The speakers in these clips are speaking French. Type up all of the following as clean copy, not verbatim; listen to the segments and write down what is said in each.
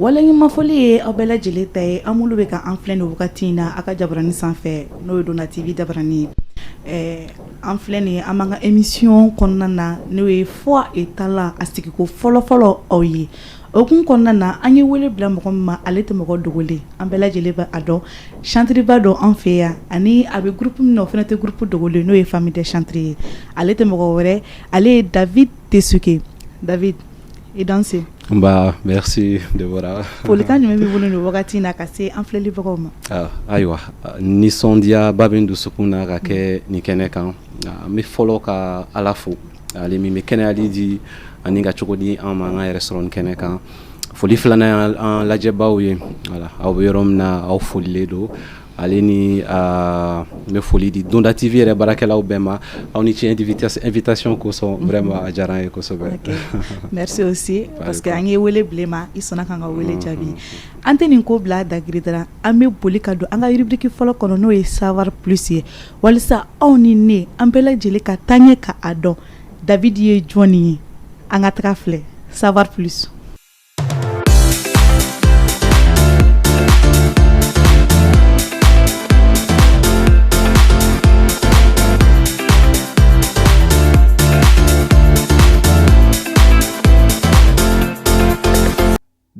Walayi mafoli ye aw bɛɛ lajɛlen ta ye an bolo bɛ ka an filɛ nin wagati in na a ka jabarani sanfɛ n'o ye Donna TV jabarani an filɛ nin an b'an ka émission kɔnɔna na n'o ye foi et talent a sigiko fɔlɔfɔlɔ aw ye o kun kɔnɔna na an ye wele bila mɔgɔ min ma ale tɛ mɔgɔ dogolen an bɛɛ lajɛlen bɛ a dɔn chantriba dɔ an fɛ yan ani a bɛ groupe min na o fana tɛ groupe dogolen n'o ye famille des chantres ye ale tɛ mɔgɔ wɛrɛ ale ye David Tesuke. David i danse. Bah, merci Deborah. Folikan jumɛn b'i bolo nin wagati in na ka se an filɛlibagaw ma. Ayiwa nisɔndiya ba bɛ n dusukun na ka kɛ nin kɛnɛ kan n bɛ fɔlɔ ka Ala fo ale min bɛ kɛnɛyali di ani ka cogo di an ma an ka yɛrɛ sɔrɔ nin kɛnɛ kan foli filanan an lajɛbaaw ye voilà aw bɛ yɔrɔ min na aw folilen don ale ni n bɛ foli di Donda TV yɛrɛ baarakɛlaw bɛɛ ma aw ni ce invitation kosɔn vraiment a diyara an ye kosɛbɛ. Merci aussi parce que an ye wele bila ma i sɔnna k'an ka wele jaabi an tɛ nin ko bila dagiri dara an bɛ boli ka don an ka rubrique fɔlɔ kɔnɔ n'o ye savoir plus ye walisa aw ni ne an bɛɛ lajɛlen ka taa ɲɛ ka a dɔn David ye jɔn ye an ka taga filɛ savoir plus.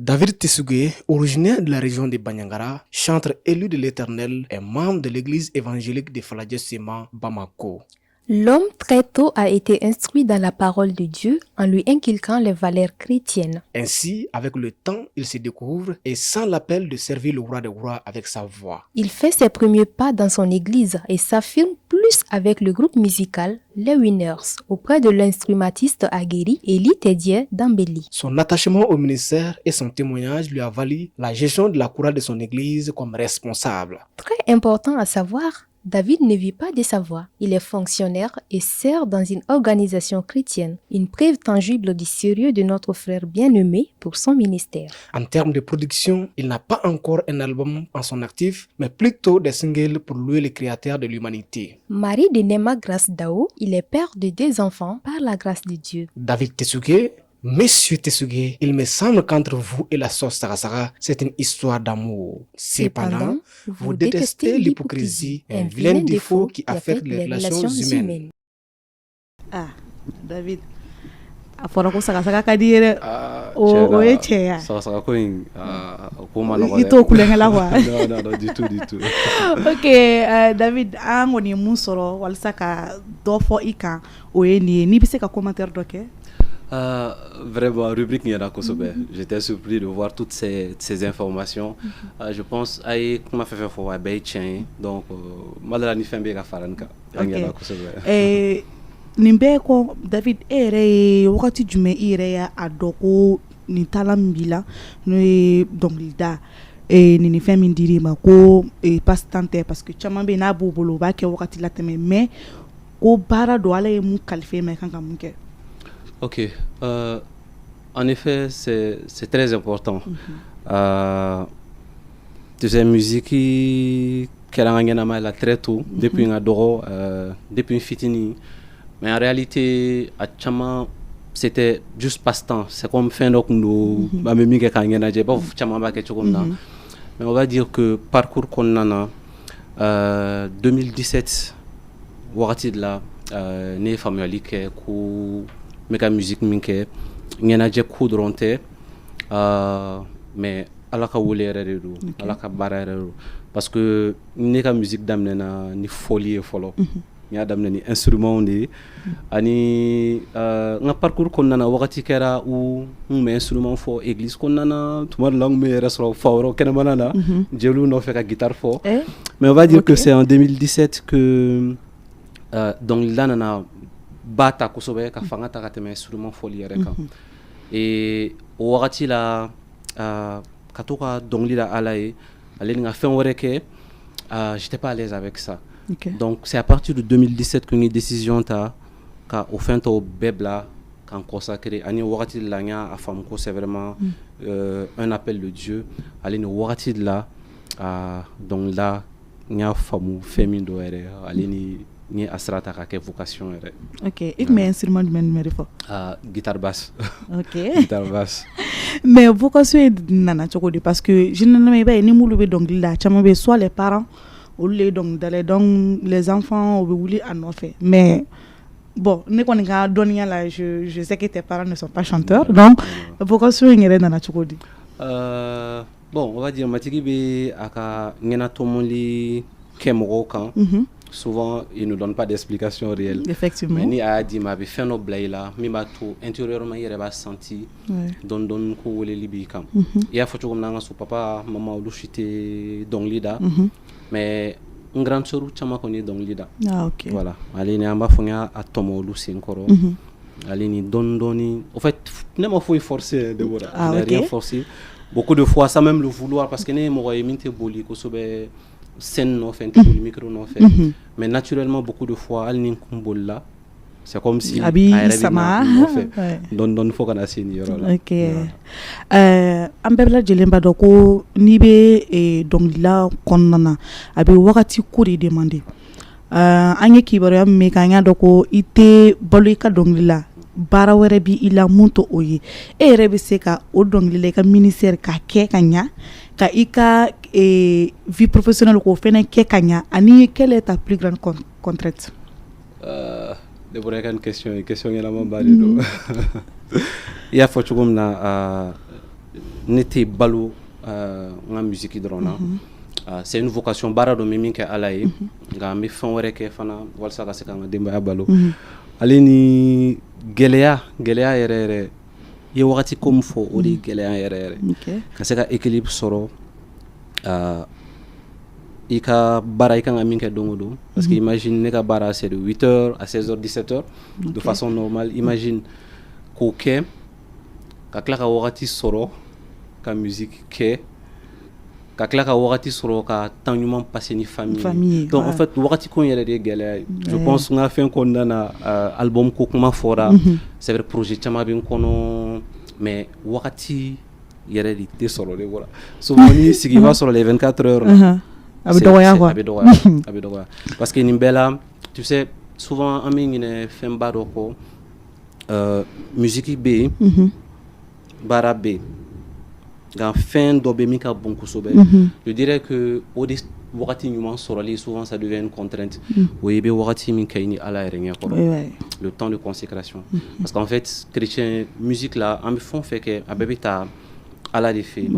David Tesuke, originaire de la région de Banyangara, chantre élu de l'Éternel, est membre de l'église évangélique de Faladje-Sema, Bamako. L'homme très tôt a été instruit dans la parole de Dieu en lui inculquant les valeurs chrétiennes. Ainsi, avec le temps, il se découvre et sent l'appel de servir le roi des rois avec sa voix. Il fait ses premiers pas dans son église et s'affirme plus avec le groupe musical Les Winners auprès de l'instrumentiste aguerri Eli Tedier d'Ambeli. Son attachement au ministère et son témoignage lui a valu la gestion de la chorale de son église comme responsable. Très important à savoir, David ne vit pas de sa voix. Il est fonctionnaire et sert dans une organisation chrétienne, une preuve tangible du sérieux de notre frère bien-aimé pour son ministère. En termes de production, il n'a pas encore un album en son actif, mais plutôt des singles pour louer le créateur de l'humanité. Mari de Nema Grace Dao, il est père de 2 enfants par la grâce de Dieu. David Tesuke, Monsieur Tesuke, il me semble qu'entre vous et la sauce Sarasara, c'est une histoire d'amour. Cependant, vous détestez l'hypocrisie, un vilain défaut qui affecte les relations humaines. Ah, David. A fɔra ko sagasaka ka di ye dɛ o ye cɛ ya sagasaka ko in ko ma nɔgɔ i t'o kulonkɛ la quoi. non du tout. Ok David an kɔni ye mun sɔrɔ walasa ka dɔ fɔ i kan o ye nin ye n'i bɛ se ka commentaire dɔ kɛ. Vraiment, rubrique Nyada Kosobe. J'étais surpris de voir toutes ces informations. Je pense à comment faire pour Abeichin. Donc, Madala ni fembe ka faranka. Nyada Kosobe. Nin bɛɛ kɔ David e yɛrɛ ye wagati jumɛn i yɛrɛ y'a dɔn ko nin talan b'i la n'o ye dɔnkilida nin fɛn min dir'i ma ko passe-temps tɛ parce que caman bɛ yen n'a b'u bolo u b'a kɛ wagati la tɛmɛ mais ko baara don Ala ye mun kalifa e ma i kan ka mun kɛ. Ok, en effet c'est très important. Tu sais, musique kɛra an ka ɲɛnamaya la très tôt depuis n ka dɔgɔ depuis n fitini. Mais en réalité, à Tchama, c'était juste passe-temps. C'est comme fin d'octobre, mais on va dire que parcours qu'on a 2017, wakati de la né famille que méga musique minke, n'y en a déjà coup de ronté, mais à la à la parce que méga musique d'amener ni folie et follow. Nya damne ni instrument de ani nga parcours konnana wakati kera u me instrument fo église konnana tuma lang me restaurant fawro kena banana jelu no fait la guitare fort mais on va dire que c'est en 2017 que donc là nana bata kosobe ka fanga ta kateme instrument fo liere kan et wakati la katoka donc li la alaye ale nga fin woreke j'étais pas à l'aise avec ça. Okay. Donc c'est à partir de 2017 que une décision ta au fin au bebla quand consacré ani wakati de la a femme ko c'est vraiment un appel de Dieu aller ne wakati de là donc là nya famu féminin do ere aller ni ni a sira ta k'a kɛ vocation yɛrɛ. Ok, i tun bɛ instrument jumɛn de fɔ? Guitare basse. Ok. Guitare basse. Mais vocation in nana cogo di? Parce que généralement i b'a ye ni m'olu bɛ dɔnkili la caman bɛ soit les parents olu de ye dɔnkilidala donc les enfants u bɛ wuli a nɔfɛ mais bon ne kɔni ka dɔnniya la je sais que tes parents ne sont pas chanteurs donc vocation in yɛrɛ nana cogo di? Bon, on va dire matigi bɛ a ka ŋɛnatomoli kɛ mɔgɔw kan. Souvent, ils ne donnent pas d'explication réelle. Effectivement. Mais ni a dit ma vie fait no blaila, mi ma tout intérieurement il va senti don ko wele libi kam. Il a photo comme nanga su papa maman olu chité don lida. Mais un grand sœur chama connaît don lida. Ah OK. Voilà. Ali ni amba fonya atomo olu sinkoro. Ali ni doni. En fait, ne ma faut forcer de voilà. Ah, okay. Rien forcer. Beaucoup de fois ça même le vouloir parce que ne mo yeminte boli ko sobe scène non fait le micro non fait mais naturellement beaucoup de fois al nin kumbolla c'est comme si abi sama don faut kana sini yoro la. OK an bɛɛ lajɛlen b'a dɔn ko n'i bɛ dɔnkilila kɔnɔna na a bɛ wagati ko de demander an ye kibaruya min kan y'a dɔn ko i tɛ balo i ka dɔnkili la baara wɛrɛ bi i la mun to o ye e yɛrɛ bɛ se ka o dɔnkili la i ka ministère ka kɛ ka ɲa ka i ka vie professionnelle k'o fɛnɛ kɛ ka ɲa ani quelle est ta plus grande contrainte? De bɔra ka question yɛlɛma ba de don i y'a fɔ cogo min na ne tɛ balo n ka musique dɔrɔn na c'est une vocation baara dɔ min kɛ ala ye nka n bɛ fɛn wɛrɛ kɛ fana walasa ka se ka n ka denbaya balo ale ni gɛlɛya yɛrɛ i ye wagati ko min fɔ o de ye gɛlɛya yɛrɛ ka se ka équilibre sɔrɔ i ka baara i kan ka min kɛ don o don parce que imagine ne ka baara c'est de 8h à 16h 17h de façon normale imagine k'o kɛ ka tila ka wagati sɔrɔ ka musique kɛ ka tila ka wagati sɔrɔ ka temps ɲuman passer ni famille donc en fait wagati ko yɛrɛ de ye gɛlɛya ye je pense n ka fɛn kɔnɔna na album ko kuma fɔra c'est vrai projet caman bɛ n kɔnɔ mais wagati yɛrɛ de tɛ sɔrɔ de voilà souvent n'i sigi i b'a sɔrɔ les 24 heures là a bɛ dɔgɔya quoi a bɛ dɔgɔya parce que nin bɛɛ la tu sais souvent an bɛ ɲinɛ fɛnba dɔ kɔ musique bɛ yen baara bɛ yen nka fɛn dɔ bɛ min ka bon kosɛbɛ je dirais que o de wagati ɲuman sɔrɔli souvent ça devient une contrainte o ye bɛ wagati min kɛ ni ala yɛrɛ ɲɛ kɔrɔ le temps de consécration parce qu'en fait chrétien musique la an bɛ fɛn o fɛn kɛ a bɛɛ bɛ taa ala de fɛ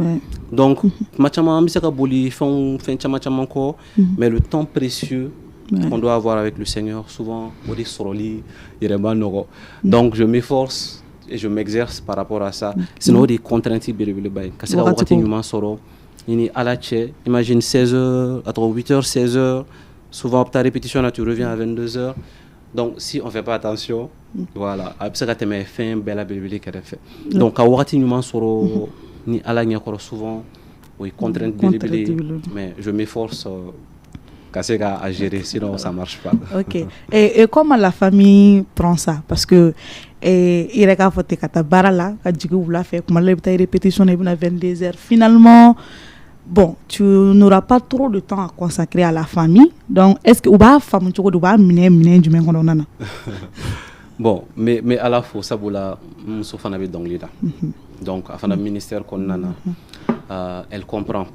donc tuma caman an bɛ se ka boli fɛn caman kɔ mais le temps précieux qu'on doit avoir avec le Seigneur souvent o de sɔrɔli yɛrɛ ma nɔgɔ donc je m'efforce et je m'exerce par rapport à ça sinon des contraintes belebeleba ye ka se ka wagati ɲuman sɔrɔ i ni ala cɛ imagine 16h à 8h 16h souvent ta répétition là tu reviens à 22h donc si on fait pas attention voilà a bɛ se ka tɛmɛ fɛn bɛɛ la belebele kɛrɛfɛ donc ka wagati ɲuman sɔrɔ ni ala ɲɛkɔrɔ souvent o ye contrainte belebele mais je m'efforce ka se ka gérer sinon ça marche pas. OK et comment la famille prend ça parce que i yɛrɛ k'a fɔ ten ka taa baara la ka jigin wula fɛ kuma la i bɛ taa répétition na i bɛna 22h finalement bon tu n'auras pas trop de temps à consacrer à la famille donc est-ce que u b'a faamu cogo di u b'a minɛ jumɛn kɔnɔna na? Bon mais ala fo sabula muso fana bɛ dɔnkili da donc a fana ministère kɔnɔna na elle comprend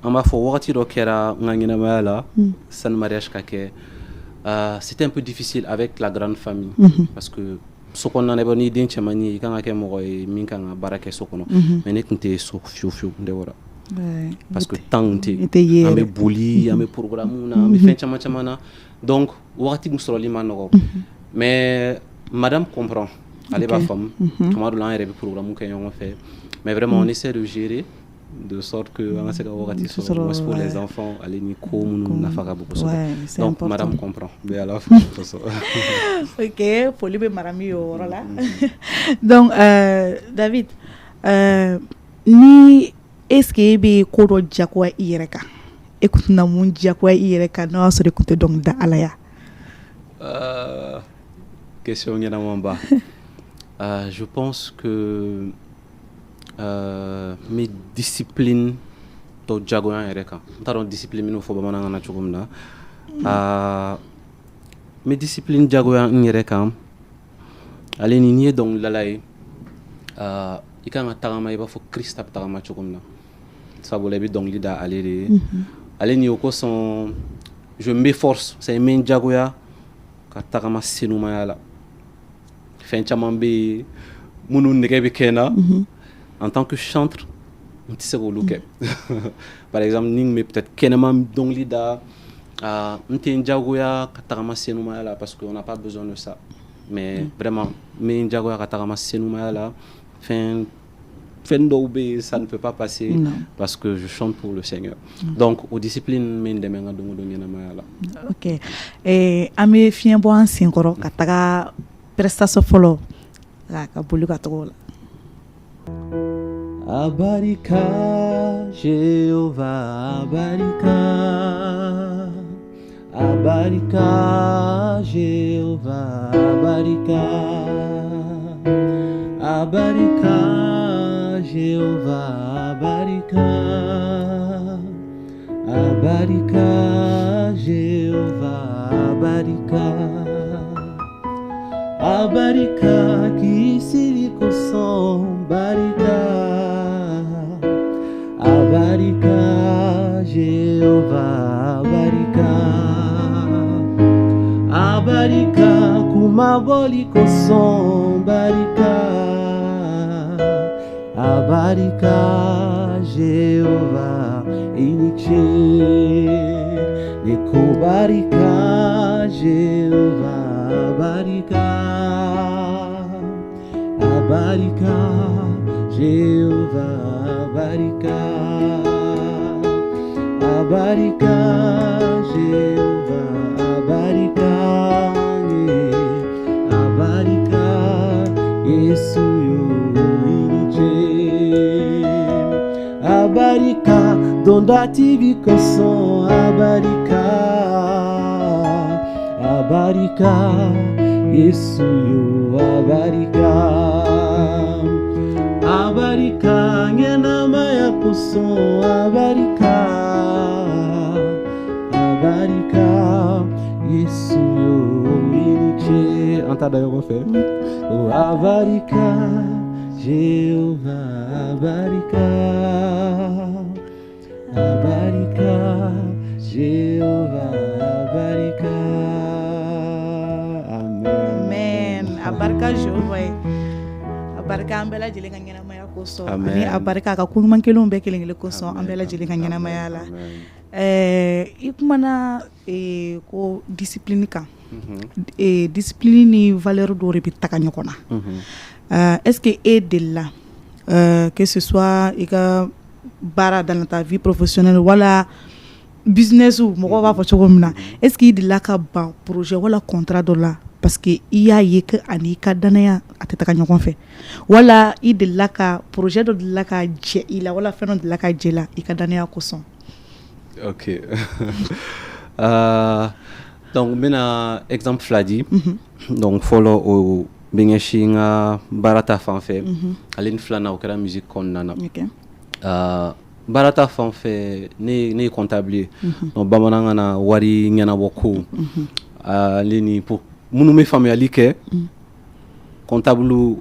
an b'a fɔ wagati dɔ kɛra n ka ɲɛnamaya la sani mariage ka kɛ c'était un peu difficile avec la grande famille parce que so kɔnɔna na n'i den cɛman ye i kan ka kɛ mɔgɔ ye min kan ka baara kɛ so kɔnɔ mais ne tun tɛ so fiyewu n tɛ wɔra parce que temps tɛ an bɛ boli an bɛ programme na an bɛ fɛn caman na donc wagati min sɔrɔli ma nɔgɔ mais madame comprend ale b'a faamu tuma dɔ la an yɛrɛ bɛ programme kɛ ɲɔgɔn fɛ mais vraiment on essaie de gérer de sorte que an ka se ka wagati sɔrɔ pour les enfants ale ni ko minnu nafa ka bon kosɛbɛ donc madame comprend n bɛ ala fo kosɛbɛ. OK foli bɛ madame ye o yɔrɔ la donc David ni est-ce que e bɛ ko dɔ diyagoya i yɛrɛ kan e tun tɛna mun diyagoya i yɛrɛ kan n'o y'a sɔrɔ e tun tɛ dɔnkili da ala ya? Question ɲɛnamanba je pense que mes disciplines dɔ diyagoya yɛrɛ kan n t'a dɔn discipline minnu fɔ bamanankan na cogo min na mes disciplines jagoya n yɛrɛ kan ale ni n'i ye dɔnkilidala ye i kan ka tagama i b'a fɔ Krista bɛ tagama cogo min na sabula i bɛ dɔnkili da ale de ye ale ni o kosɔn je m'efforce c'est min jagoya ka tagama senumaya la fɛn caman bɛ yen minnu nɛgɛ bɛ kɛ n na en tant que chantre n tɛ se k'olu kɛ par exemple ni n bɛ peut-être kɛnɛma dɔnkili da n tɛ n jagoya ka tagama senumaya la parce que on n'a pas besoin de ça mais vraiment n bɛ n jagoya ka tagama senumaya la fɛn dɔw bɛ yen ça ne peut pas passer parce que je chante pour le Seigneur donc o discipline min dɛmɛ n ka don o don ɲɛnamaya la. ok an bɛ fiɲɛ bɔ an sen kɔrɔ ka taga prestation fɔlɔ ka boli ka taga o la. Abarika Jehovah, abarika, abarika Jehovah, abarika, abarika Jehovah, abarika, abarika Jehovah, abarika, abarika kisiri koson barika. Abarika Jehovah, abarika, abarika kumaboli koson barika, abarika Jehovah iniche nikubarika Jehovah, abarika, abarika Jehovah. Abarika, abarika Jehovah, abarika, abarika Yesu yo iniche, abarika donda tibi koson, abarika, abarika Yesu yo abarika. Abarika ngenama ya kuson, abarika, abarika Yesu yo iniche. Entada eu vou faire. Oh, abarika Jehovah, abarika, abarika Jehovah, abarika. Amen. Abarika Jehovah. Barika an bɛɛ lajɛlen ka ɲɛnamaya kosɔn ani a barika ka ko ɲuman kelenw bɛɛ kelen kelen kosɔn an bɛɛ lajɛlen ka ɲɛnamaya la i kumana ko discipline kan discipline ni valeur dɔw de bɛ taga ɲɔgɔn na est-ce que e delila que ce soit i ka baara dans ta vie professionnelle wala business mɔgɔw b'a fɔ cogo min na est-ce que i delila ka ban projet wala contrat dɔ la parce que i y'a ye que ani ka danaya a tɛ taga ɲɔgɔn fɛ wala i delila ka projet dɔ delila ka jɛ i la wala fɛn dɔ delila ka jɛ la i ka danaya kosɔn. Ok. Donc n bɛna exemple fila di donc fɔlɔ o bɛ ɲɛsin n ka baara ta fan fɛ ale ni filanan o kɛra musique kɔnɔna na baara ta fan fɛ ne ye comptable ye donc bamanankan na wari ɲɛnabɔ ko ale ni pour minnu bɛ faamuyali kɛ comptable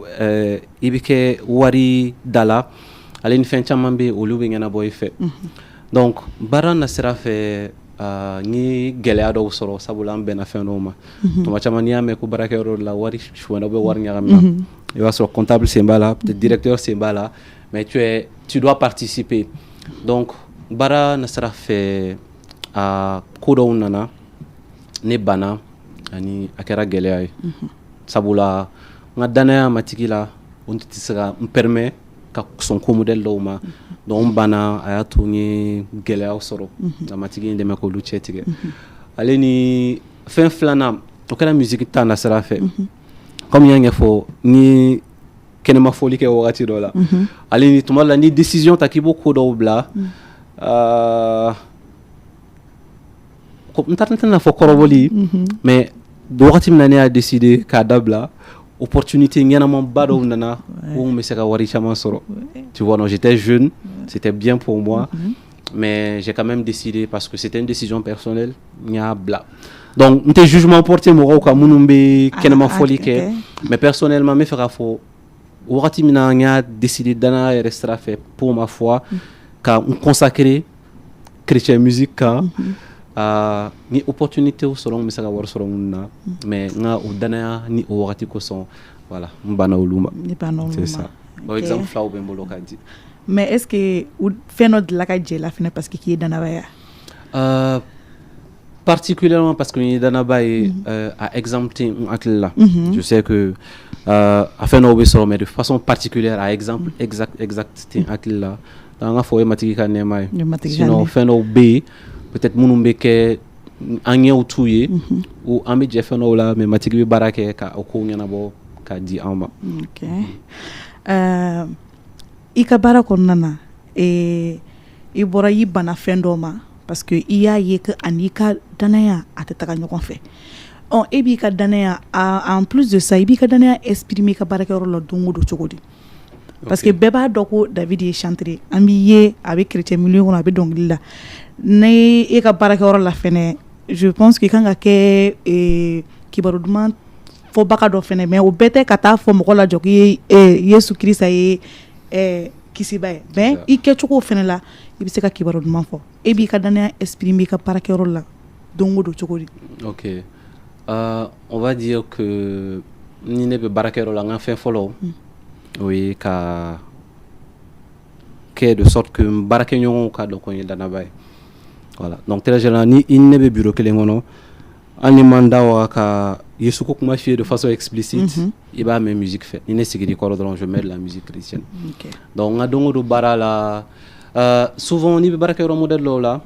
i bɛ kɛ wari da la ale ni fɛn caman bɛ olu bɛ ɲɛnabɔ i fɛ donc baara na sira fɛ n ye gɛlɛya dɔw sɔrɔ sabula an bɛnna fɛn dɔw ma tuma caman n'i y'a mɛn ko baarakɛyɔrɔ la wari suɲɛna bɛ wari ɲagamina i b'a sɔrɔ comptable sen b'a la peut-être directeur sen b'a la mais tu dois participer donc baara na sira fɛ ko dɔw nana ne banna ani a kɛra gɛlɛya ye sabula n ka danaya matigi la o tɛ se ka n permet ka sɔn ko modèle dɔw ma donc n banna a y'a to n ye gɛlɛyaw sɔrɔ a matigi in dɛmɛ k'olu cɛ tigɛ ale ni fɛn filanan o kɛra musique ta na sira fɛ comme n y'a ɲɛfɔ n ye kɛnɛma fɔli kɛ wagati dɔ la ale ni tuma dɔ la ni décision ta k'i b'o ko dɔw bila n tɛna fɔ kɔrɔbɔli mais wagati min na ne y'a décidé k'a dabila opportunité ɲɛnamanba dɔw nana ko n bɛ se ka wari caman sɔrɔ tu vois donc j'étais jeune c'était bien pour moi mais j'ai quand même décidé parce que c'était une décision personnelle. Donc, on jugement porté moi ka munumbe kenema folie ke, mais personnellement me fera faux. Wakati mina nya décidé d'ana restera fait pour ma foi ka consacrer chrétien musique ka ni opportunité au salon mais ça va voir salon na mais nga o dana ni o wakati ko son voilà mbana oluma c'est ça par exemple flau ben bolo ka dit. Mais est-ce que ou fait notre la ka la fin parce que qui est dana baya particulièrement parce que ni dana baya à exempter là je sais que afin no so mais de façon particulière à exemple exact là dans la fois matiki ka nemay sinon fait no b peut-être munumbe ke anye outuye ou ami jefeno la mais matiki barake ka oko nyana bo ka di amba. OK. Ika barako nana i bora yi bana fendo ma parce que iya ye que anika danaya atata nyokon fait. On ebi ka danaya en plus de ça ebi ka danaya exprimer ka barake ro lo dongo do chogodi. Parce que beba doko David est chanté ami ye avec chrétien milieu on avait donc là ne e ka baraka oro la fene je pense que kanga ke kibarudman fo baka do fene mais o bete kata fo mo la joki Yesu Christ ay kisiba ben i ke choko fene la ibi se ka kibarudman fo e bi ka dana exprimer ka baraka oro la dongo do choko. OK. On va dire que ni ne be baraka oro la nga fin follow. Oui, ka de sorte que baraka nyon ka do ko ni dana bay. Voilà. Donc très généralement ni il ne be bureau que les ngono ani mandawa ka yesu ko kuma de façon explicite il va mes musique fait il ne sigidi cordon je mets de la musique chrétienne. OK. Donc ngadongo do barala souvent ni be baraka ro modèle là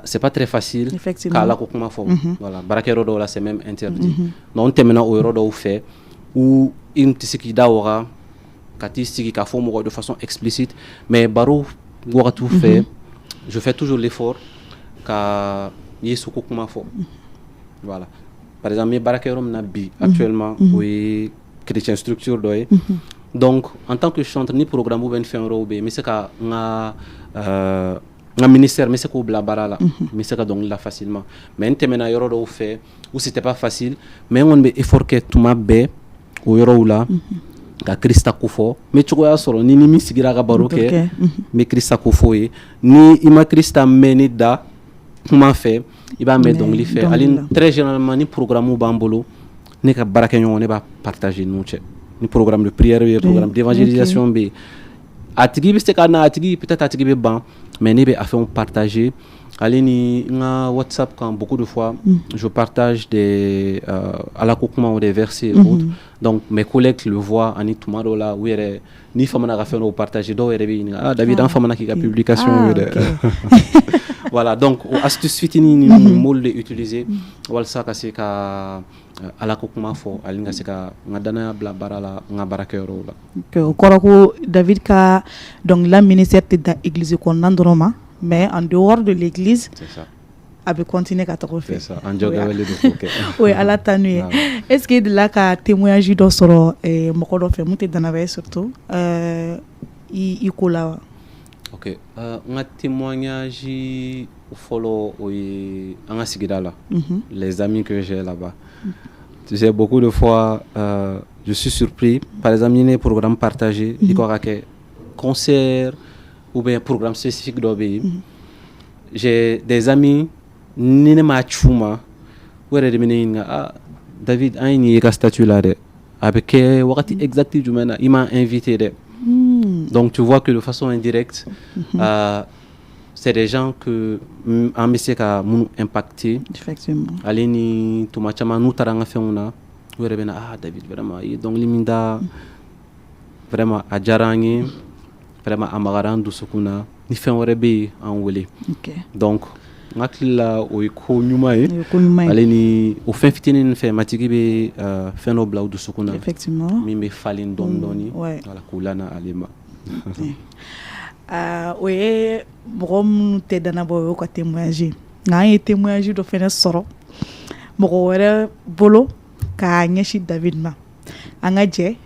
c'est pas très facile kala ko kuma fo voilà baraka ro do là c'est même interdit. Non temena o ro do fait ou in tisiki dawra katisiki ka fo mo de façon explicite mais baro gora tout fait. Je fais toujours l'effort ka yesu ko kuma fo. Voilà. Par exemple mes barakerom nabi actuellement oui chrétien structure doy. Donc en tant que chanteur ni programme ou ben fait un robe mais c'est ka nga ministère mais c'est ko blabara là mais c'est ka donc là facilement mais ntemena yoro do fait ou c'était pas facile mais on be effort que tout ma be o yoro là ka Krista kufo me chuko ya solo ni mi sigira ga baroke me Krista kufo ni ima Krista menida comment fait il va mettre donc li fait aline très généralement ni programme bambolo ne ka baraka nyon ne ba partager nous ni programme de prière et programme d'évangélisation be atigi biste kana atigi peut-être atigi be ban mais ne be a fait on partager alini nga WhatsApp quand beaucoup de fois je partage des à la ou des versets et autres. Donc mes collègues le voient ani tomorrow là où est ni famana ga faire au partager do ere David en famana qui a publication voilà donc astuce fitini ni molde utiliser wal ça ka c'est ka à la fo alinga c'est ka ngadana bla barala nga barakero là que korako David ka donc la ministère de l'église ko nandroma mais en dehors de l'église c'est ça avec continuer à te refaire c'est ça en joga le de oui à la tanue est-ce que de là ka témoignage do soro moko do fe muté dana surtout i kola. OK un témoignage follow en sigida là les amis que j'ai là-bas. Tu sais beaucoup de fois je suis surpris par exemple il y a un programme partagé il y a concert ou bien programme spécifique d'obé. J'ai des amis nene ma chuma where de meninga David a une statue là de avec wakati exact du mena il m'a invité de. Donc tu vois que de façon indirecte c'est des gens que en monsieur ka m'ont impacté effectivement alini to machama nous taranga feuna where bena David vraiment donc liminda vraiment a jarangi vraiment amagaran du sukuna ni fen wore be en wele. OK. Donc ngakila o ko nyuma aleni o fen fitini ni fe matigi be fen o blau du sukuna effectivement mi me falin dondoni ala kulana alema. Oye brom te dana bo ko témoigner na y témoigner do fene soro moko wara bolo ka nyashi David ma anga je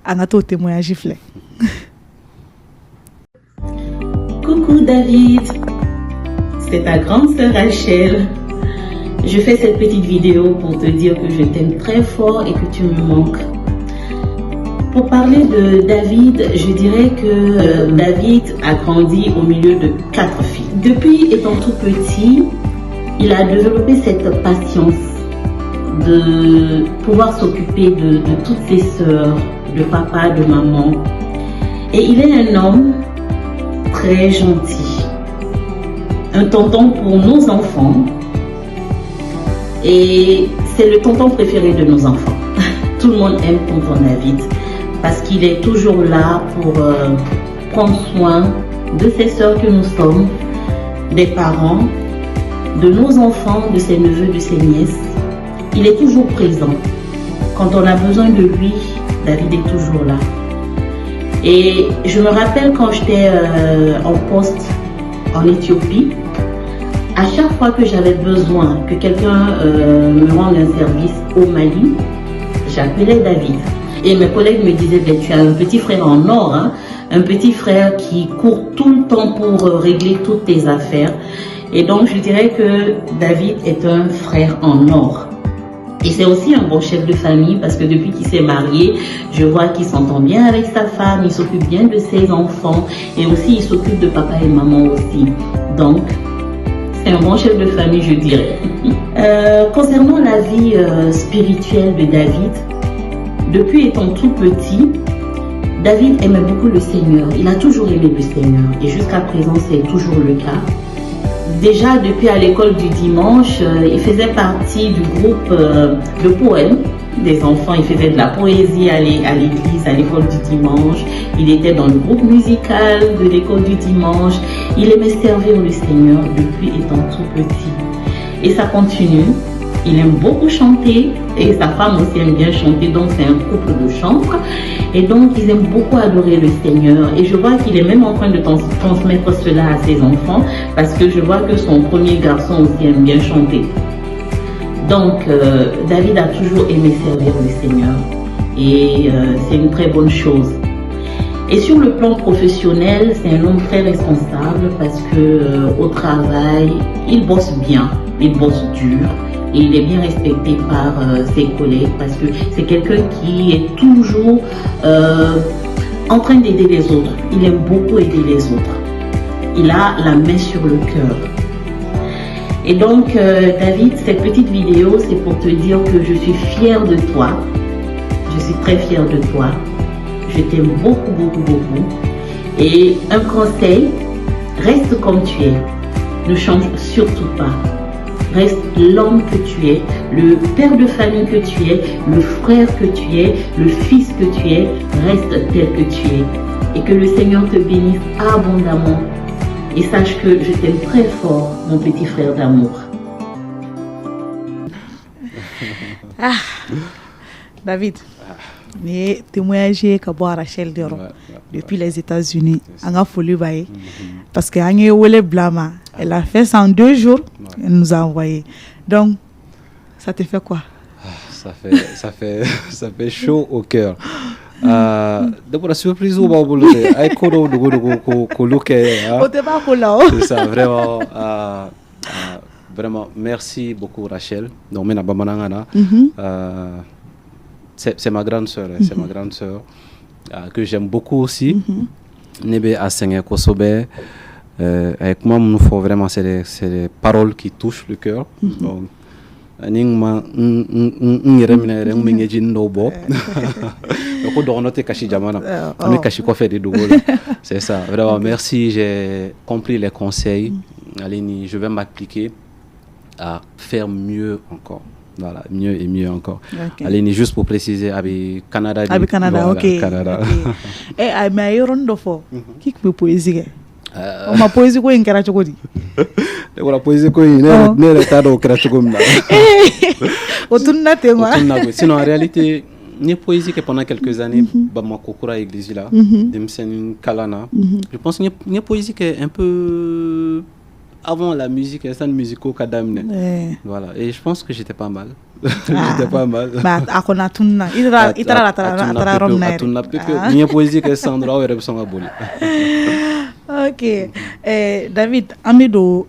anga to témoigner fle. Coucou David, c'est ta grande sœur Rachel. Je fais cette petite vidéo pour te dire que je t'aime très fort et que tu me manques. Pour parler de David, je dirais que David a grandi au milieu de 4 filles. Depuis étant tout petit, il a développé cette patience de pouvoir s'occuper de toutes ses sœurs, de papa, de maman. Et il est un homme très gentil, un tonton pour nos enfants. Et c'est le tonton préféré de nos enfants. Tout le monde aime tonton David parce qu'il est toujours là pour prendre soin de ses sœurs que nous sommes, des parents, de nos enfants, de ses neveux, de ses nièces. Il est toujours présent. Quand on a besoin de lui, David est toujours là. Et je me rappelle quand j'étais en poste en Éthiopie, à chaque fois que j'avais besoin que quelqu'un me rende un service au Mali, j'appelais David. Et mes collègues me disaient, tu as un petit frère en or, hein? Un petit frère qui court tout le temps pour régler toutes tes affaires. Et donc je dirais que David est un frère en or. Et c'est aussi un bon chef de famille parce que depuis qu'il s'est marié, je vois qu'il s'entend bien avec sa femme, il s'occupe bien de ses enfants et aussi il s'occupe de papa et maman aussi. Donc, c'est un bon chef de famille, je dirais. Concernant la vie spirituelle de David, depuis étant tout petit, David aimait beaucoup le Seigneur. Il a toujours aimé le Seigneur et jusqu'à présent, c'est toujours le cas. Déjà, depuis à l'école du dimanche, il faisait partie du groupe de poèmes des enfants. Il faisait de la poésie à l'église, à l'école du dimanche. Il était dans le groupe musical de l'école du dimanche. Il aimait servir le Seigneur depuis étant tout petit. Et ça continue. Il aime beaucoup chanter et sa femme aussi aime bien chanter, donc c'est un couple de chantres. Et donc ils aiment beaucoup adorer le Seigneur. Et je vois qu'il est même en train de transmettre cela à ses enfants parce que je vois que son premier garçon aussi aime bien chanter. Donc David a toujours aimé servir le Seigneur et c'est une très bonne chose. Et sur le plan professionnel, c'est un homme très responsable parce que au travail, il bosse bien, il bosse dur. Et il est bien respecté par ses collègues parce que c'est quelqu'un qui est toujours en train d'aider les autres. Il aime beaucoup aider les autres. Il a la main sur le cœur. Et donc, David, cette petite vidéo, c'est pour te dire que je suis fière de toi. Je suis très fière de toi. Je t'aime beaucoup, beaucoup, beaucoup. Et un conseil, reste comme tu es. Ne change surtout pas. Reste l'homme que tu es, le père de famille que tu es, le frère que tu es, le fils que tu es, reste tel que tu es. Et que le Seigneur te bénisse abondamment. Et sache que je t'aime très fort, mon petit frère d'amour. Ah, David, mais témoignage que boire Rachel Dero depuis les États-Unis, on a folie parce que Agnès Wole Blama, elle a fait ça en 2 jours, elle nous a envoyé. Donc, ça te fait quoi? Ça fait chaud au cœur. D'abord la surprise au baboulé, ay kodo ko loké. C'est ça, vraiment. Vraiment, merci beaucoup Rachel. Donc, mena bamanangana. C'est ma grande sœur, c'est ma grande sœur que j'aime beaucoup aussi. Nebe Asengé Kosobe. Avec moi, il faut vraiment, c'est des paroles qui touchent le cœur. Donc, c'est ça, vraiment, merci, j'ai compris les conseils. Allez, je vais m'appliquer à faire mieux encore. Voilà, mieux et mieux encore. Okay. Allez, juste pour préciser, avec Canada. Avec Canada, voilà, ok. Canada. Et à Maïrondofo, qui peut poésie? On m'a poésie quoi in Karachokodi? La poésie quoi in n'est pas au Karachogom. Sinon, en réalité, ni poésie que pendant quelques années, ma kokura église là, Demsen Kalana. Je pense que ni poésie qui est un peu avant la musique, c'est un musico kadamne. Voilà, et je pense que j'étais pas mal. J'étais pas mal. Bah, akona tunna. Itara Ni poésie que Sandra ou Rebson a boulé. Ok. David, an bɛ don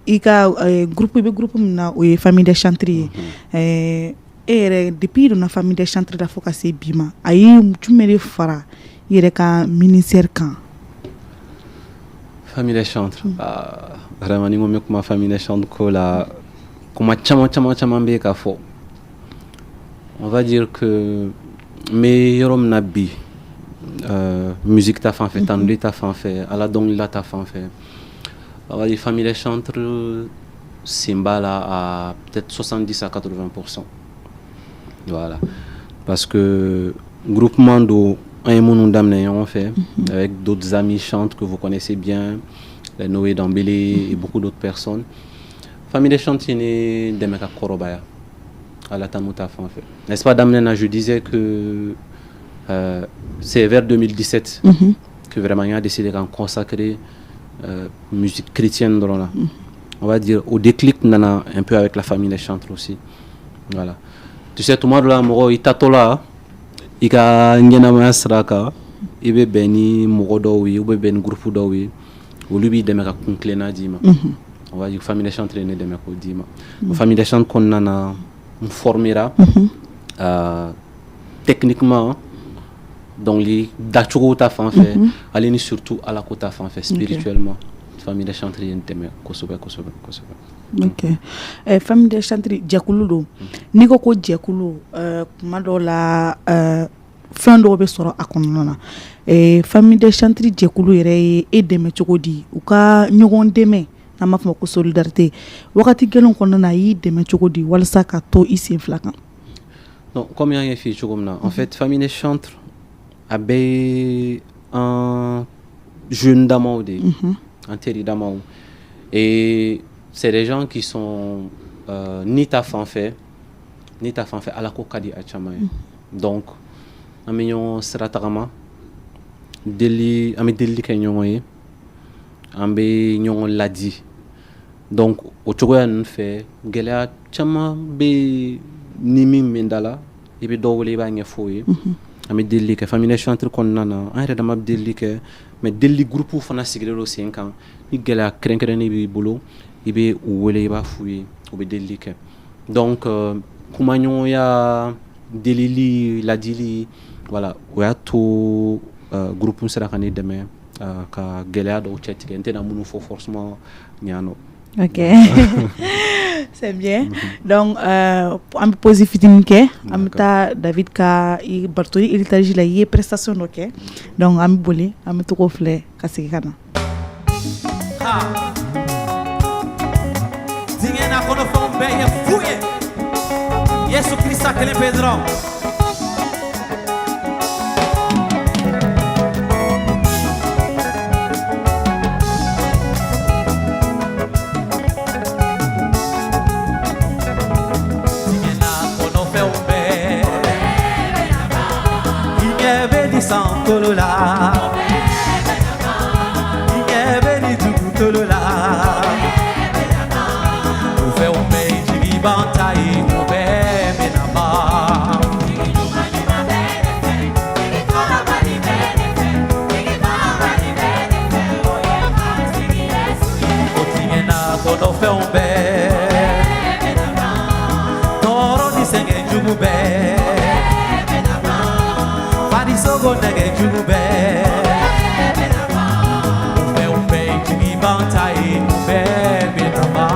i ka groupe bɛ groupe min na o ye famille des chantres ye. E yɛrɛ depuis i donna famille des chantres la fo ka se bi ma a ye jumɛn de fara i yɛrɛ ka ministère kan? Famille des chantres. Vraiment ni n ko n bɛ kuma famille des chantres ko la kuma caman bɛ yen k'a fɔ. On va dire que n bɛ yɔrɔ min na bi musique ta fan fɛ tanuli ta fan fɛ ala dɔnkilida ta fan fɛ on va dire famille des chantres sen b'a la à peut-être 70 à 80%. Voilà. Parce que groupement do an ye minnu daminɛ ɲɔgɔn fɛ avec d'autres amis chantres que vous connaissez bien, les Noé Dambélé et beaucoup d'autres personnes. Famille des chantres ye ne dɛmɛ ka kɔrɔbaya ala tanu ta fan fɛ. N'est-ce pas daminɛ na je disais que c'est vers 2017 que vraiment il a décidé d'en consacrer musique chrétienne dans là. On va dire au déclic nana un peu avec la famille des chantres aussi. Voilà. Tu sais tout le monde là moro itatola ika ngena sraka ibe beni moro dowi ube ben groupe dowi olu bi demeka kunklena dima. On va dire famille des chantres ne demeka dima. Famille des chantres qu'on nana formera techniquement donc les dachogo ta fan fait aller surtout à la côte ta fan fait spirituellement famille des chantres yen teme kosobe. Ok. Famille des chantres jɛkulu don n'i ko jɛkulu kuma dɔw la fɛn dɔw bɛ sɔrɔ a kɔnɔna na famille des chantres jɛkulu yɛrɛ ye e dɛmɛ cogo di u ka ɲɔgɔn dɛmɛ n'an b'a fɔ ma ko solidarité wagati gɛlɛn kɔnɔna na a y'i dɛmɛ cogo di walasa ka to i sen fila kan? Non, comme il y a fait cogo min na en fait famille des chantres a bɛ un jeune damaw de un teri damaw et c'est des gens qui sont ni ta fan fɛ ala ko ka di a caman ye donc an bɛ ɲɔgɔn sira tagama an bɛ delili kɛ ɲɔgɔn ye an bɛ ɲɔgɔn ladi donc o cogoya ninnu fɛ gɛlɛya caman bɛ ni min bɛ da la i bɛ dɔ wele i b'a ɲɛfɔ o ye an bɛ delili kɛ famille des chantres kɔnɔna na an yɛrɛ dama bɛ delili kɛ mais delili groupe fana sigilen don sen kan ni gɛlɛya kɛrɛnkɛrɛnnen b'i bolo i bɛ u wele i b'a f'u ye u bɛ delili kɛ donc kumaɲɔgɔnya delili ladili voilà o y'a to groupe sera ka ne dɛmɛ ka gɛlɛya dɔw cɛ tigɛ n tɛna minnu fɔ forcément ɲanɔ. Ok. C'est bien. Donc, on peut poser fitting ke. On peut David ka i bartori héritage la y prestation ok. Donc, on peut bolé, on peut tout flé kasi kana. Dingena kono fombe ya fuye. Yesu Krista kele Pedro. Santolola, Igebe ni Tolola, Ufe ume jigi bantai ube menama. Otingena kono fe umbe, Toro ni senge jumube. Sogo nege jube Upe jigi bantai Upe binama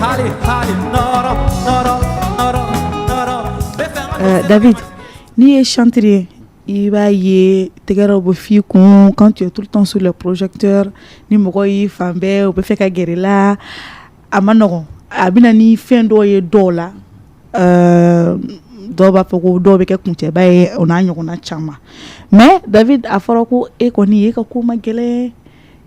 Hali Noro David, ni est chantrier il va y tɛgɛrɛw bɛ f'i kun quand tu es tout le temps sur le projecteur ni mɔgɔ y'i fan bɛɛ u bɛ fɛ ka gɛrɛ la a ma nɔgɔn a bɛna ni fɛn dɔw ye dɔw la dɔw b'a fɔ ko dɔw bɛ kɛ kuncɛba ye o n'a ɲɔgɔnna caman mais David a fɔra ko e kɔni e ka ko ma gɛlɛn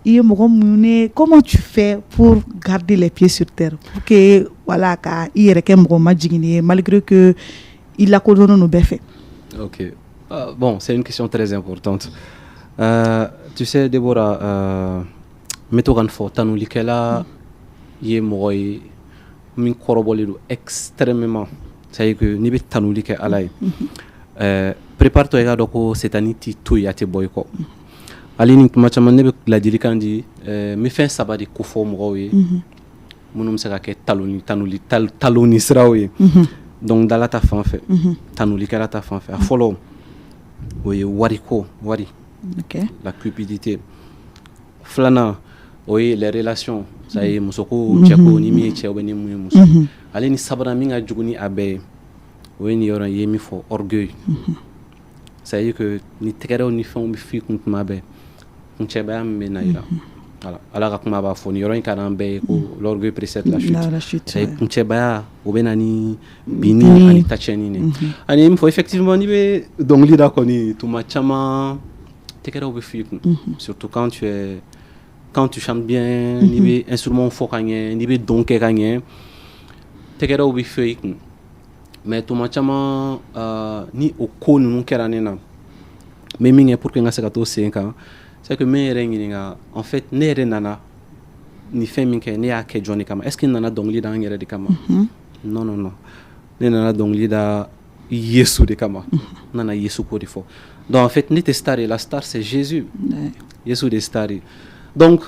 i ye mɔgɔ mun ne comment tu fais pour garder les pieds sur terre pour que voilà ka i yɛrɛ kɛ mɔgɔ ma jiginni ye malgré que i lakodɔnnen no bɛɛ fɛ? Ok. Bon, c'est une question très importante. Tu sais, Déborah, métogan fo tanulikela ye moy min kɔrɔbɔlen don extrêmement. C'est-à-dire que n'i bɛ tanuli kɛ Ala ye prépare-toi i k'a dɔn ko Setani t'i to yen a tɛ bɔ i kɔ. Ale ni kuma caman ne bɛ ladilikan di n bɛ fɛn 3 de kofɔ mɔgɔw ye minnu bɛ se ka kɛ taloni siraw ye. dɔnkilidala ta fan fɛ tanulikɛla ta fan fɛ a fɔlɔ o ye wariko wari la cupidité. Filanan o ye les relations ça ye muso ko cɛ ko ni min ye cɛ ou bien ni mun ye muso. Ale ni sabanan min ka jugu ni a bɛɛ ye o ye nin yɔrɔ ye min fɔ orgueil. Ça veut dire que ni tɛgɛrɛw ni fɛnw bɛ f'i kun tuma bɛɛ kuncɛbaya min bɛ na i la. Voilà. Ala ka kuma b'a fɔ nin yɔrɔ in ka d'an bɛɛ ye ko l'orgueil précède la chute. Ça kuncɛbaya o bɛ na ni binni ani tatiɲɛni de. Ani min fɔ effectivement n'i bɛ dɔnkili da kɔni tuma caman tɛgɛrɛw bɛ f'i kun. Surtout quand tu chantes bien, n'i bɛ instrument fɔ ka ɲɛ, n'i bɛ don kɛ ka ɲɛ tɛgɛrɛw bɛ f'i kun. Mais tuma caman ni o ko ninnu kɛra ne na n bɛ min kɛ pour que n ka se ka t'o sen kan c'est que n bɛ n yɛrɛ ɲininka en fait ne yɛrɛ nana nin fɛn min kɛ ne y'a kɛ jɔn de kama est-ce que n nana dɔnkili da n yɛrɛ de kama non non non ne nana dɔnkili da Yesu de kama n nana Yesu ko de fɔ donc en fait ne tɛ star ye la star c'est Jésus Yesu de star ye donc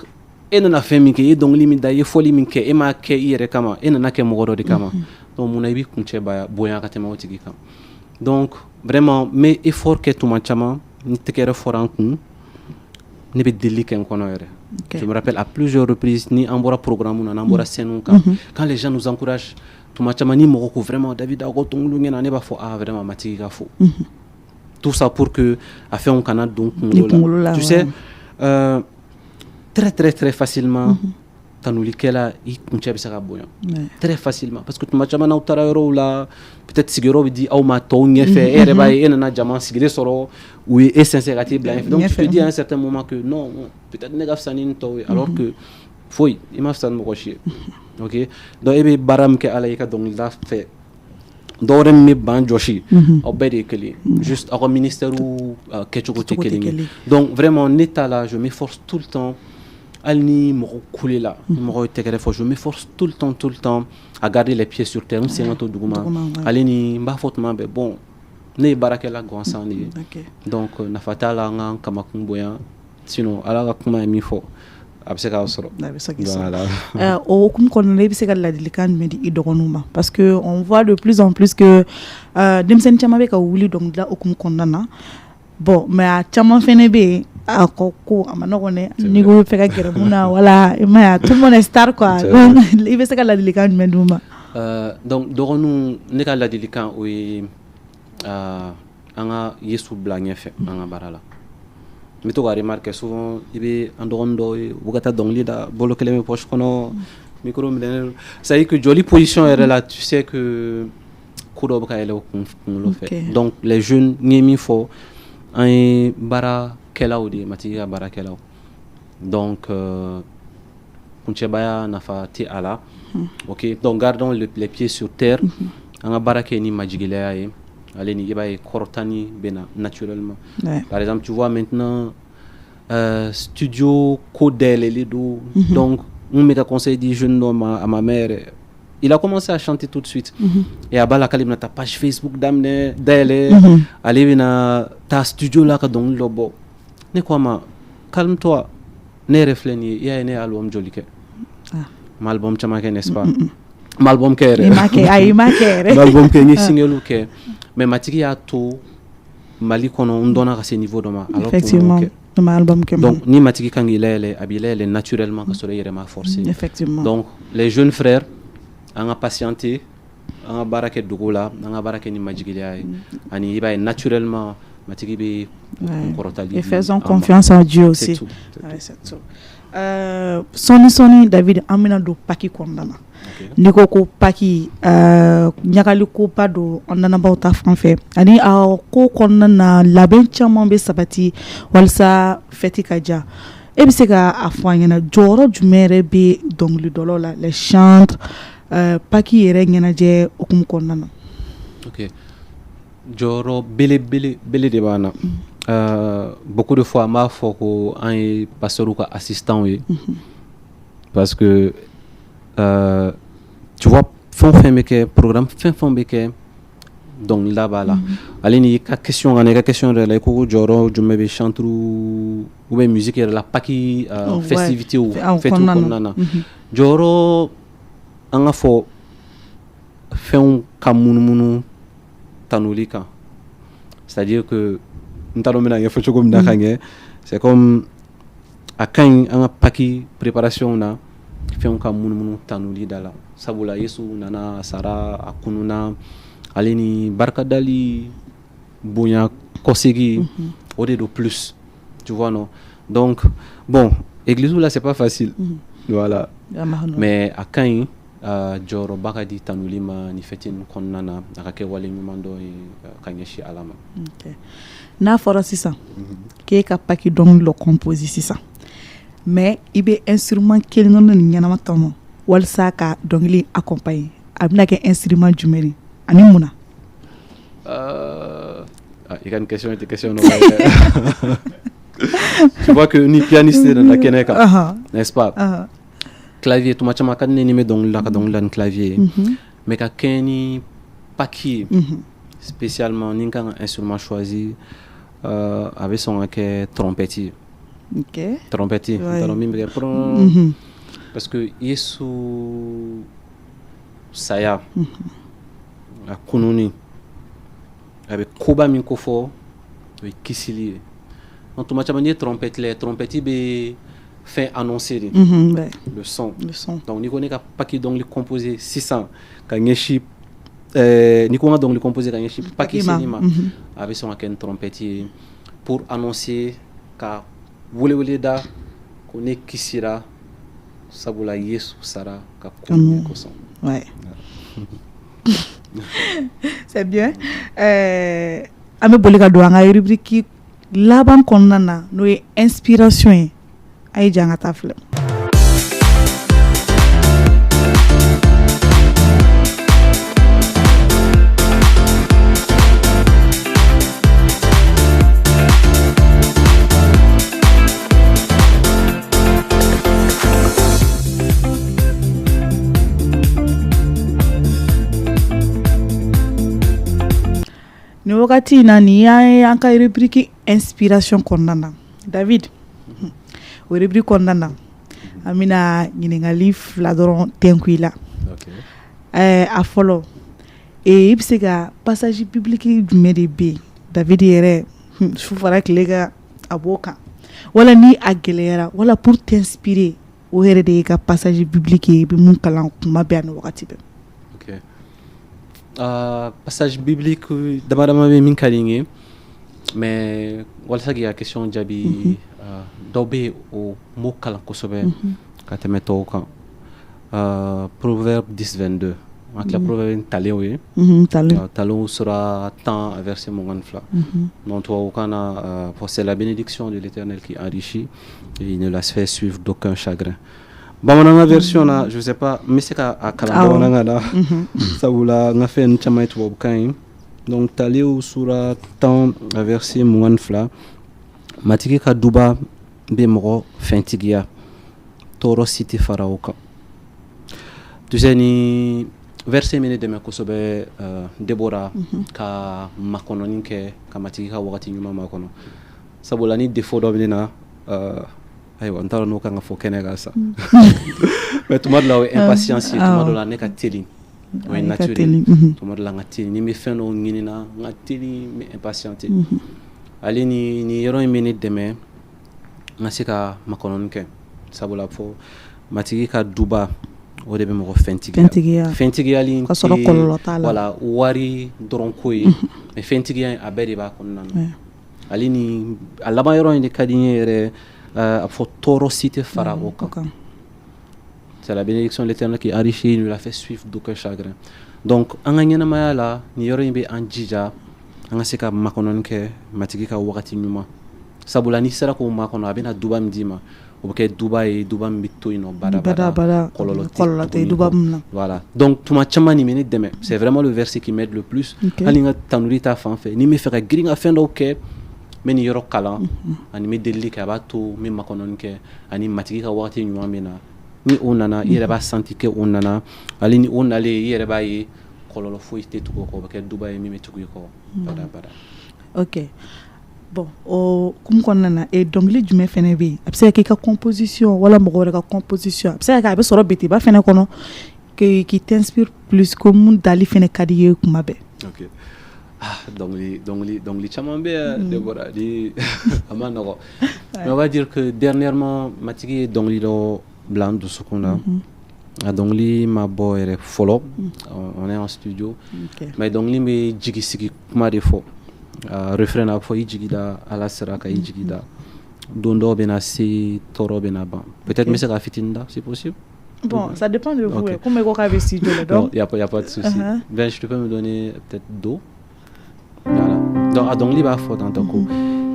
e nana fɛn min kɛ e ye dɔnkili min da e ye fɔli min kɛ e m'a kɛ i yɛrɛ kama e nana kɛ mɔgɔ dɔ de kama donc mun na i b'i kuncɛ bonya ka tɛmɛ o tigi kan donc vraiment n bɛ effort kɛ tuma caman ni tɛgɛrɛ fɔra n kun ne bɛ deli kɛ n kɔnɔ yɛrɛ. Je me rappelle à plusieurs reprises ni an bɔra programme na n'an bɔra scène kan quand les gens nous encouragent tuma caman ni mɔgɔ ko vraiment David aw ka dɔnkiliw ɲɛna ne b'a fɔ vraiment matigi ka fo. Tout ça pour que a fɛnw kana don kunkolo la. Tu sais très facilement tanulikɛla i kuncɛ bɛ se ka bonya très facilement parce que tuma caman n'aw taara yɔrɔw la peut-être sigiyɔrɔ bɛ di aw ma tɔw ɲɛfɛ e yɛrɛ b'a ye e nana jama sigilen sɔrɔ u ye e sɛnsɛn ka t'i bila ɲɛfɛ donc tu te dis à un certain moment que non peut-être ne ka fisa ni nin tɔw ye alors que foyi i ma fisa ni mɔgɔ si ye ok donc e bɛ baara min kɛ Ala ye i ka dɔnkilida fɛ dɔwɛrɛ min bɛ ban jɔsi aw bɛɛ de ye kelen juste aw ka ministère kɛcogo tɛ kelen ye donc vraiment ne ta la je m'efforce tout le temps hali ni mɔgɔ kule la ni mɔgɔ ye tɛgɛrɛ fɔ je m'efforce tout le temps à garder les pieds sur terre n sen ka to duguma ale ni n b'a fɔ tuma bɛɛ bon ne ye baarakɛla gansan de ye donc nafa t'a la an k'an kamakun bonya sinon Ala ka kuma ye min fɔ a bɛ se k'a sɔrɔ. A bɛ se k'i sɔrɔ. O hukumu kɔnɔna na i bɛ se ka ladilikan jumɛn di i dɔgɔninw ma parce que on voit de plus en plus que denmisɛnnin caman bɛ ka wuli dɔnkilida hukumu kɔnɔna na bon mais a caman fɛnɛ bɛ yen a ko a ma nɔgɔn dɛ n'i ko bɛ fɛ ka gɛrɛ mun na wala i ma ye tout le monde est star quoi donc i bɛ se ka ladilikan jumɛn d'u ma. Donc dɔgɔninw ne ka ladilikan o ye an ka Yesu bila ɲɛfɛ an ka baara la. n bɛ to ka remarquer souvent i bɛ an dɔgɔnin dɔw ye u bɛ ka taa dɔnkili da bolo kelen bɛ poche kɔnɔ micro minɛnen don c'est à dire que joli position yɛrɛ la tu sais que ko dɔw bɛ ka yɛlɛ o kunkolo fɛ donc les jeunes n ye min fɔ an ye baarakɛlaw de ye matigi ka baarakɛlaw donc kuncɛbaya nafa tɛ a la ok donc gardons les pieds sur terre an ka baara kɛ ni majigilaya ye ale ni i b'a ye kɔrɔtani bɛ na naturellement par exemple tu vois maintenant studio ko dayɛlɛlen don donc n bɛ ka conseil di jeune dɔ ma à ma mère il a commencé à chanter tout de suite et a b'a la k'ale bɛna taa page Facebook daminɛ dayɛlɛ ale bɛna taa studio la ka dɔnkili dɔ bɔ ne ko a ma calme toi ne yɛrɛ filɛ nin ye i y'a ye ne ye album joli kɛ ma album caman kɛ n'est-ce pas ma album kɛ yɛrɛ ma album kɛ n ye single kɛ mais matigi y'a to Mali kɔnɔ n dɔnna ka se niveau dɔ ma alors que donc ni matigi kan k'i layɛlɛ a b'i layɛlɛ naturellement ka sɔrɔ i yɛrɛ ma forcer donc les jeunes frères an ka patienter an ka baara kɛ dogo la an ka baara kɛ ni majigiliya ye ani i b'a ye naturellement matigi bɛ kɔrɔtali et faisons confiance en Dieu aussi c'est tout sɔni David an bɛna don paki kɔnɔna na n'i ko ko paki ɲagali koba don an lamɛnbaaw ta fan fɛ ani a ko kɔnɔna na labɛn caman bɛ sabati walasa fɛti ka diya e bɛ se ka a fɔ an ɲɛna jɔyɔrɔ jumɛn yɛrɛ bɛ dɔnkilidalaw la les chantres paki yɛrɛ ɲɛnajɛ hukumu kɔnɔna na. ok jɔyɔrɔ belebele de b'an na beaucoup de fois an b'a fɔ ko an ye pasteur ka assistant ye parce que tu vois fɛn bɛ kɛ programme fɛn bɛ kɛ donc là-bas là ale ni ka question yɛrɛ la i ko jɔyɔrɔ jumɛn bɛ chanteur ou bien musique yɛrɛ la Pâques festivité ou fête kɔnɔna na jɔyɔrɔ an ka fɔ fɛnw ka munumunu tanuli kan c'est-à-dire que n t'a dɔn n bɛna ɲɛfɔ cogo min na ka ɲɛ c'est comme a ka ɲi an ka Pâques préparation na fɛnw ka munumunu tanuli da la sabula Yesu nana a sara a kununa ale ni barikadali bonya kɔsegi o de do plus tu vois non donc bon église là c'est pas facile voilà mais a ka ɲi jɔyɔrɔba ka di tanuli ma ni fɛti ninnu kɔnɔna na a ka kɛ wale ɲuman dɔ ye ka ɲɛsin Ala ma n'a fɔra sisan k'e ka Pâques dɔnkili dɔ composé sisan mais i bɛ instrument kelen dɔ ni ɲɛnama tɔmɔ walasa ka dɔnkili accompagner a bɛna kɛ instrument jumɛn ye ani mun na i ka nin question tɛ question nɔgɔ tu vois que ni pianiste nana kɛnɛ kan n'est-ce pas clavier tuma caman ka di ne ni bɛ dɔnkili la ka dɔnkili la ni clavier ye mais ka kɛɲɛ ni Pâques ye spécialement ni n kan ka instrument choisi a bɛ sɔn ka kɛ trompette ye trompette n t'a dɔn min bɛ kɛ parce que Yesu saya a kununi a bɛ koba min kofɔ o ye kisili ye donc tuma caman n'i ye trompette lajɛ trompette bɛ fɛn annoncer de le son donc n'i ko ne ka Pâques dɔnkili composé sisan ka ɲɛsin n'i ko n ka dɔnkili composé ka ɲɛsin Pâques seli ma a bɛ sɔn ka kɛ ni trompette ye pour annoncer ka weleweleda ko ne kisira sabula Yesu sara ka kununi kosɔn c'est bien an bɛ boli ka don an ka rubrique laban kɔnɔna na n'o ye inspiration ye a ye jan ka taa filɛ ni wagati na ni y'an ka rubrique inspiration kɔnɔna na David o rubrique kɔnɔna na an bɛna ɲininkali fila dɔrɔn tɛnku i la a fɔlɔ i bɛ se ka passage biblique jumɛn de bɛ yen David yɛrɛ su fara tile kan a b'o kan wala ni a gɛlɛyara wala pour t'inspirer o yɛrɛ de ye ka passage biblique ye i bɛ mun kalan kuma bɛɛ ani wagati bɛɛ passage biblique damadama bɛ min ka di n ye mais walasa k'i ka question jaabi dɔw bɛ yen o m'o kalan kosɛbɛ ka tɛmɛ tɔw kan proverbe 10:22 an tila proverbe talenw ye talenw sera 10 verset 22 donc tubabukan na c'est la bénédiction de l'Éternel qui enrichit et il ne la fait suivre d'aucun chagrin. Bamananga version na je sais pas mais c'est ka kalan bamananga na sabula nga fɛn caman ye tubabukan ye donc talenw sera 10 verset 22 matigi ka duba bɛ mɔgɔ fɛntigiya tɔɔrɔ si tɛ fara o kan tu sais ni verset min ne dɛmɛ kosɛbɛ Debora ka makɔnɔni kɛ ka matigi ka wagati ɲuman makɔnɔ sabula ni défaut dɔ bɛ ne na ayiwa n t'a dɔn n'o kan ka fɔ kɛnɛ kan sa mais tuma dɔ la o ye impatience ye tuma dɔ la ne ka teli o ye naturel tuma dɔ la n ka teli ni n bɛ fɛn dɔw ɲinina n ka teli n bɛ impatienter ale ni yɔrɔ in bɛ ne dɛmɛ n ka se ka makɔnɔni kɛ sabula fɔ matigi ka duba o de bɛ mɔgɔ fɛntigiyali ka sɔrɔ kɔlɔlɔ t'a la voilà wari dɔrɔn ko ye mais fɛntigiya a bɛɛ de b'a kɔnɔna na ale ni a laban yɔrɔ in de ka di n ye yɛrɛ a fɔ tɔɔrɔ si tɛ fara o kan c'est la bénédiction de l'Éternel qui enrichit il ne la fait suivre d'aucun chagrin donc an ka ɲɛnamaya la ni yɔrɔ in bɛ an jija an ka se ka makɔnɔni kɛ matigi ka wagati ɲuman sabula n'i sera k'o makɔnɔ a bɛna duba min d'i ma o bɛ kɛ duba ye duba min bɛ to yen nɔ badabada kɔlɔlɔ tɛ duba min na voilà donc tuma caman nin bɛ ne dɛmɛ c'est vraiment le verset qui m'aide le plus hali n ka tanuri ta fan fɛ ni n bɛ fɛ ka girin ka fɛn dɔw kɛ n bɛ nin yɔrɔ kalan ani n bɛ delili kɛ a b'a to n bɛ makɔnɔni kɛ ani matigi ka wagati ɲuman bɛ na ni o nana i yɛrɛ b'a santi kɛ o nana ale ni o nalen i yɛrɛ b'a ye kɔlɔlɔ foyi tɛ tugu o kɔ o bɛ kɛ duba ye min bɛ tugu i kɔ bada. Ok, bon o kumu kɔnɔna na dɔnkili jumɛn fɛnɛ bɛ yen a bɛ se ka kɛ i ka composition wala mɔgɔ wɛrɛ ka composition a bɛ se ka kɛ a bɛ sɔrɔ betiba fɛnɛ kɔnɔ qui t'inspire plus ko mun dali fɛnɛ ka di ye kuma bɛɛ. Ok. Dongli caman bɛ yan Deborah di a ma nɔgɔ mais on va dire que dernièrement matigi ye dongli dɔ bila n dusukun na a dongli ma bɔ yɛrɛ fɔlɔ on est en studio mais dongli bɛ jigi sigi kuma de fɔ refrain na fɔ i jigida ala sera ka i jigida don dɔ bɛna se tɔɔrɔ bɛna ban peut-être n bɛ se ka fitinin da c'est possible. Bon, ça dépend de vous. Comment vous avez studio là donc? Il y a pas de souci. Ben je peux me donner peut-être do. Voilà. Donc dongli b'a fɔ dans ton coup.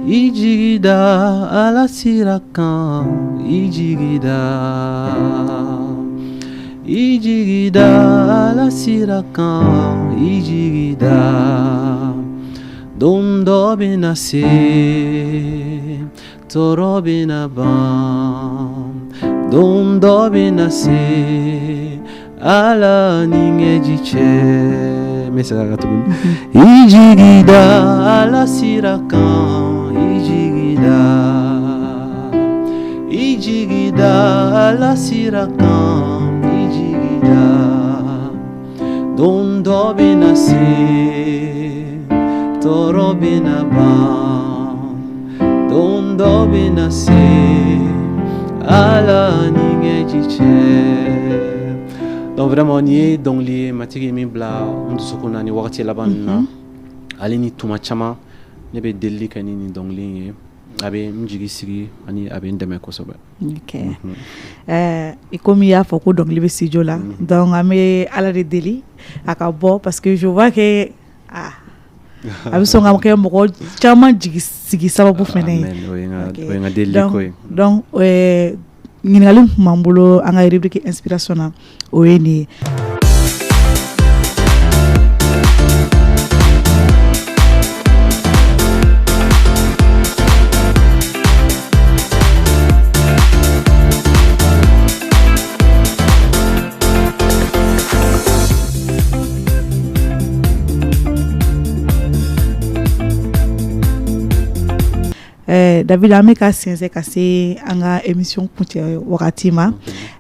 Ijigida ala sirakan ijigida ala sirakan ijigida don dɔ bɛna se tɔɔrɔ bɛna ban don dɔ bɛna se ala ni ɲɛji cɛ n bɛ segin a kan tuguni ijigida ala sira kan ijigida ala sira kan ijigida don dɔ bɛna se tɔɔrɔ bɛna ban don dɔ bɛna se ala ni ɲɛji cɛ. Donc vraiment ni ye dɔnkili ye matigi ye min bila n dusukun na ni wagati laban ninnu na ale ni tuma caman ne bɛ delili kɛ ni nin dɔnkili ye a bɛ n jigi sigi ani a bɛ n dɛmɛ kosɛbɛ. Ok i komi i y'a fɔ ko dɔnkili bɛ studio la donc an bɛ ala de deli a ka bɔ parce que je vois que a bɛ sɔn ka kɛ mɔgɔ caman jigi sigi sababu fɛnɛ ye. O ye n ka delili ko ye. Donc ɲininkali min tun b'an bolo an ka rubrique inspiration na o ye nin ye. David an bɛ ka sɛnsɛn ka se an ka émission kuncɛ wagati ma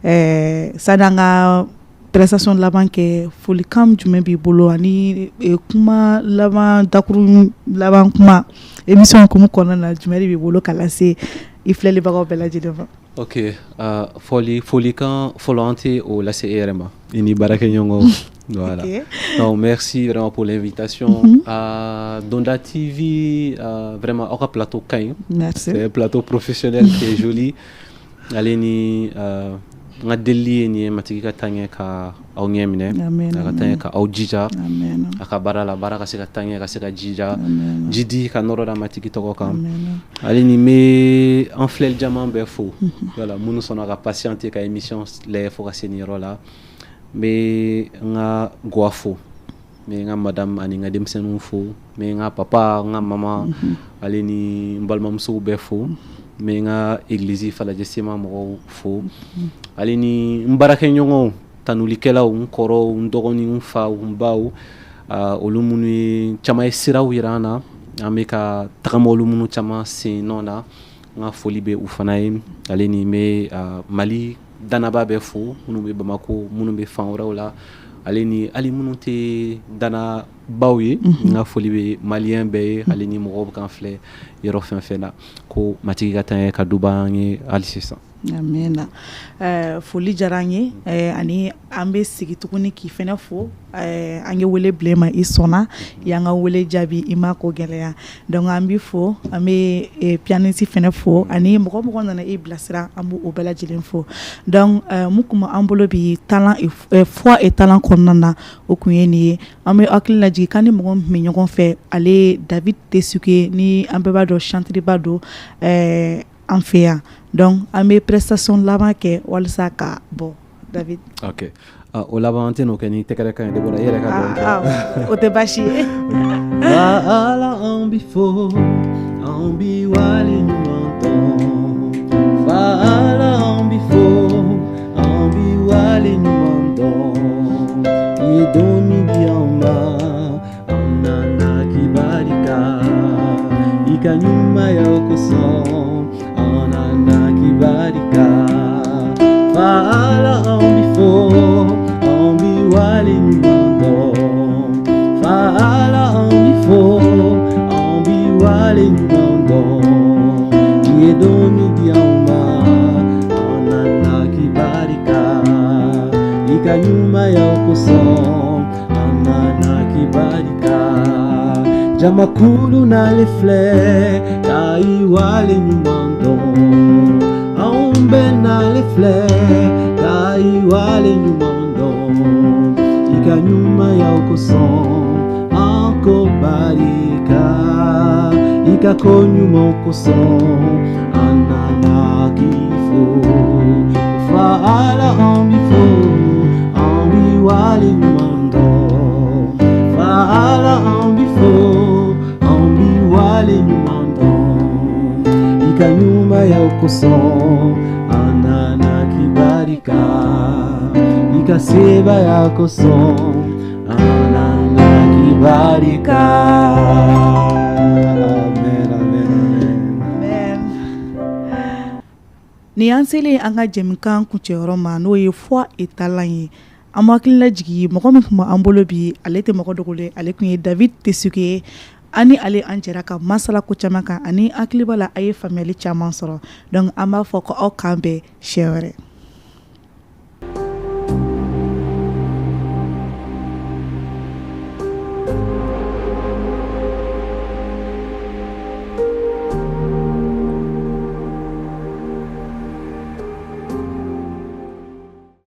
sani an ka prestation laban kɛ folikan jumɛn b'i bolo ani kuma laban dakuru laban kuma émission kumu kɔnɔna na jumɛn de b'i bolo ka lase i filɛlibagaw bɛɛ lajɛlen ma. Ok folikan fɔlɔ an tɛ o lase e yɛrɛ ma i ni baarakɛɲɔgɔnw. Voilà. Okay. Donc, merci vraiment pour l'invitation à Donda TV. Vraiment, au plateau Kain. Merci. C'est un plateau professionnel qui est joli. Allez ni nga deli ni matiki ka tanya ka au nyemine. Ka tanya ka au jija. Amen. Aka barala baraka se ka tanya ka se ka jija. Jidi ka noro da matiki toko kam. Allez ni me en flel diamant be fo. Voilà, munu sona ka patienter ka émission les fo ka seniro là. Me nga guafo me nga madame ani nga demsenu fo me nga papa nga mama ale ni mbalmamso be fo me nga église fala jesema mo fo ale ni mbarake nyongo tanulikela unkoro undogoni unfa umbaw olumunu chama sira wirana ameka takamolu munu chama sinona nga foli be ufanaim ale ni me Mali danaba bɛ fo minnu bɛ Bamako minnu bɛ fan wɛrɛw la ale ni hali minnu tɛ dana baw ye n ka foli bɛ maliyɛn bɛɛ ye ale ni mɔgɔw bɛ kan filɛ yɔrɔ fɛn fɛn na ko matigi ka taa ka duba an ye hali sisan. Amina foli diyara an ye ani an bɛ sigi tuguni k'i fɛnɛ fo an ye wele bila ma i sɔnna y'an ka wele jaabi i ma ko gɛlɛya donc an b'i fo an bɛ pianiste fɛnɛ fo ani mɔgɔ mɔgɔ nana i bilasira an b'o bɛɛ lajɛlen fo donc mun tun b'an bolo bi talent foi et talent kɔnɔna na o tun ye nin ye an bɛ hakili lajigin kan ni mɔgɔ min bɛ ɲɔgɔn fɛ ale David Tesuke ni an bɛɛ b'a dɔn chantriba don an fɛ yan donc an bɛ prestation laban kɛ walasa ka bɔ David. Ok o laban an tɛ n'o kɛ ni tɛgɛrɛ kan ye Deborah i yɛrɛ ka dɔn. O tɛ baasi ye. Ala an bi fo an bi wale ɲuman dɔn fa ala an bi fo an domi diama anana kibarika ikanyuma yokoso anana kibarika fala ambifo ambi wale nyundo fala ambifo ambi wale nyundo domi diama anana kibarika ikanyuma yokoso anana kibarika jamakulu na lefle kai wale nyumando aumbe na lefle kai wale nyumando ikanyuma yokoso anko barika ikakonyuma okoso anana kifo faala ambifo ambi wale nyumando faala ambifo ambi wale nyumando ikanyuma ya okoso anana kibarika ikaseba ya okoso anana kibarika. Ni an selen an ka jɛmukan kuncɛyɔrɔ ma n'o ye foi et talent ye an ma hakili lajigi mɔgɔ min tun b'an bolo bi ale tɛ mɔgɔ dogolen ale tun ye David Tesuke ye ani ale an jɛra ka masala ko caman kan ani hakili b'a la a ye faamuyali caman sɔrɔ donc an b'a fɔ ko aw k'an bɛn siɲɛ wɛrɛ.